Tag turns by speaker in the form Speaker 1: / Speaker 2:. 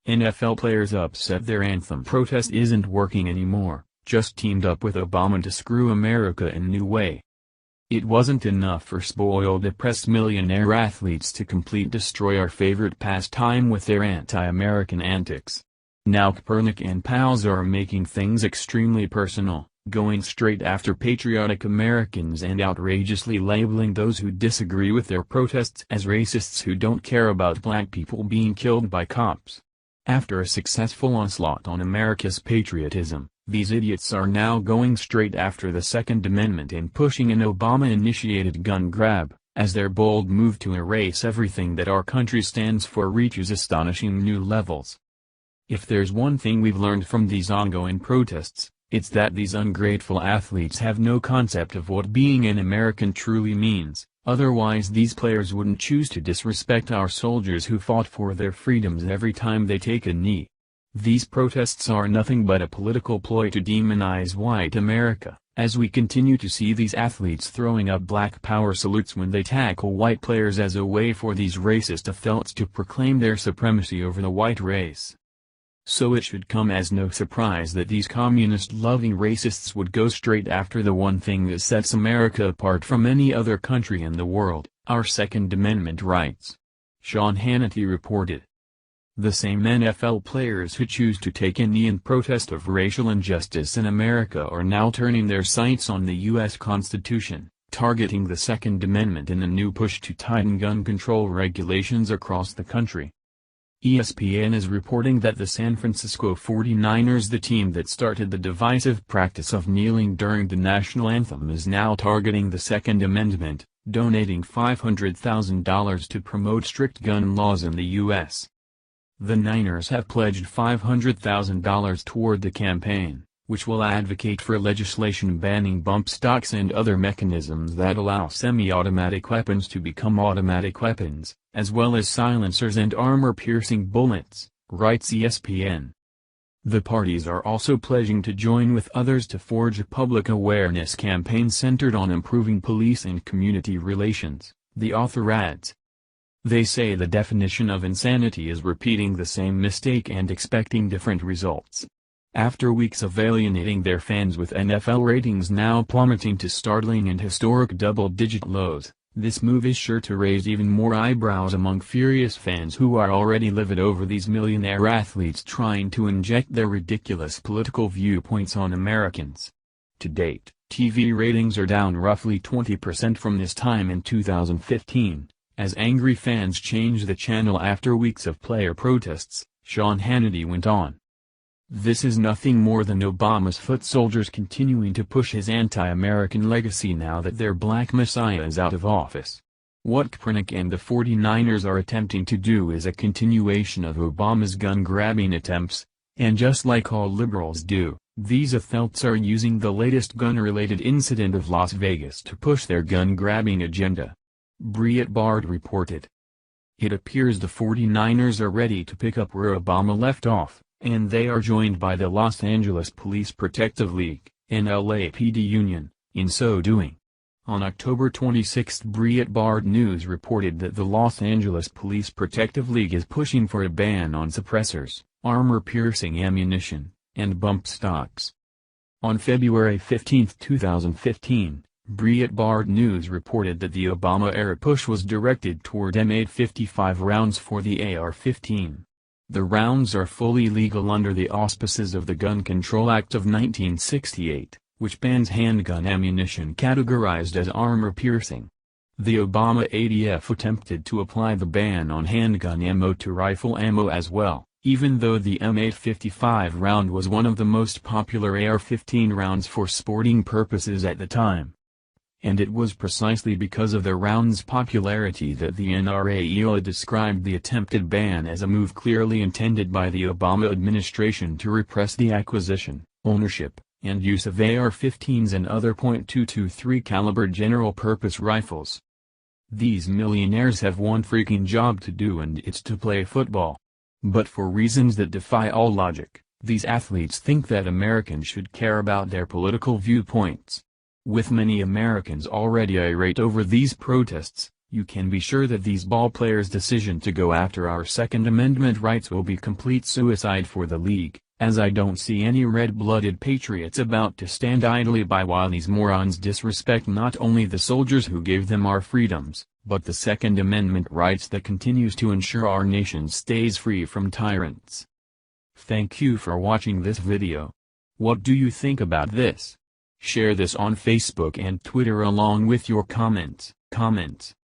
Speaker 1: NFL players upset their anthem protest isn't working anymore, just teamed up with Obama to screw America in new way. It wasn't enough for spoiled depressed millionaire athletes to complete destroy our favorite pastime with their anti-American antics. Now Kaepernick and pals are making things extremely personal, going straight after patriotic Americans and outrageously labeling those who disagree with their protests as racists who don't care about black people being killed by cops. After a successful onslaught on America's patriotism, these idiots are now going straight after the Second Amendment and pushing an Obama-initiated gun grab, as their bold move to erase everything that our country stands for reaches astonishing new levels. If there's one thing we've learned from these ongoing protests, it's that these ungrateful athletes have no concept of what being an American truly means, otherwise these players wouldn't choose to disrespect our soldiers who fought for their freedoms every time they take a knee. These protests are nothing but a political ploy to demonize white America, as we continue to see these athletes throwing up black power salutes when they tackle white players as a way for these racist adults to proclaim their supremacy over the white race. So it should come as no surprise that these communist-loving racists would go straight after the one thing that sets America apart from any other country in the world, our Second Amendment rights. Sean Hannity reported. The same NFL players who choose to take a knee in protest of racial injustice in America are now turning their sights on the U.S. Constitution, targeting the Second Amendment in a new push to tighten gun control regulations across the country. ESPN is reporting that the San Francisco 49ers, the team that started the divisive practice of kneeling during the national anthem, is now targeting the Second Amendment, donating $500,000 to promote strict gun laws in the U.S. The Niners have pledged $500,000 toward the campaign, which will advocate for legislation banning bump stocks and other mechanisms that allow semi-automatic weapons to become automatic weapons, as well as silencers and armor-piercing bullets, writes ESPN. The parties are also pledging to join with others to forge a public awareness campaign centered on improving police and community relations, the author adds. They say the definition of insanity is repeating the same mistake and expecting different results. After weeks of alienating their fans with NFL ratings now plummeting to startling and historic double-digit lows, this move is sure to raise even more eyebrows among furious fans who are already livid over these millionaire athletes trying to inject their ridiculous political viewpoints on Americans. To date, TV ratings are down roughly 20% from this time in 2015, as angry fans change the channel after weeks of player protests, Sean Hannity went on. This is nothing more than Obama's foot soldiers continuing to push his anti-American legacy now that their black messiah is out of office. What Kaepernick and the 49ers are attempting to do is a continuation of Obama's gun-grabbing attempts, and just like all liberals do, these adults are using the latest gun-related incident of Las Vegas to push their gun-grabbing agenda. Breitbart reported. It appears the 49ers are ready to pick up where Obama left off, and they are joined by the Los Angeles Police Protective League, an LAPD union, in so doing. On October 26, Breitbart News reported that the Los Angeles Police Protective League is pushing for a ban on suppressors, armor-piercing ammunition, and bump stocks. On February 15, 2015, Breitbart News reported that the Obama-era push was directed toward M855 rounds for the AR-15. The rounds are fully legal under the auspices of the Gun Control Act of 1968, which bans handgun ammunition categorized as armor-piercing. The Obama ADF attempted to apply the ban on handgun ammo to rifle ammo as well, even though the M855 round was one of the most popular AR-15 rounds for sporting purposes at the time. And it was precisely because of the round's popularity that the NRA described the attempted ban as a move clearly intended by the Obama administration to repress the acquisition, ownership, and use of AR-15s and other .223 caliber general-purpose rifles. These millionaires have one freaking job to do, and it's to play football. But for reasons that defy all logic, these athletes think that Americans should care about their political viewpoints. With many Americans already irate over these protests, You can be sure that these ballplayers' decision to go after our Second Amendment rights will be complete suicide for the league, as I don't see any red-blooded patriots about to stand idly by while these morons disrespect not only the soldiers who gave them our freedoms, but the Second Amendment rights that continues to ensure our nation stays free from tyrants. Thank you for watching this video. What do you think about this? Share this on Facebook and Twitter along with your comments.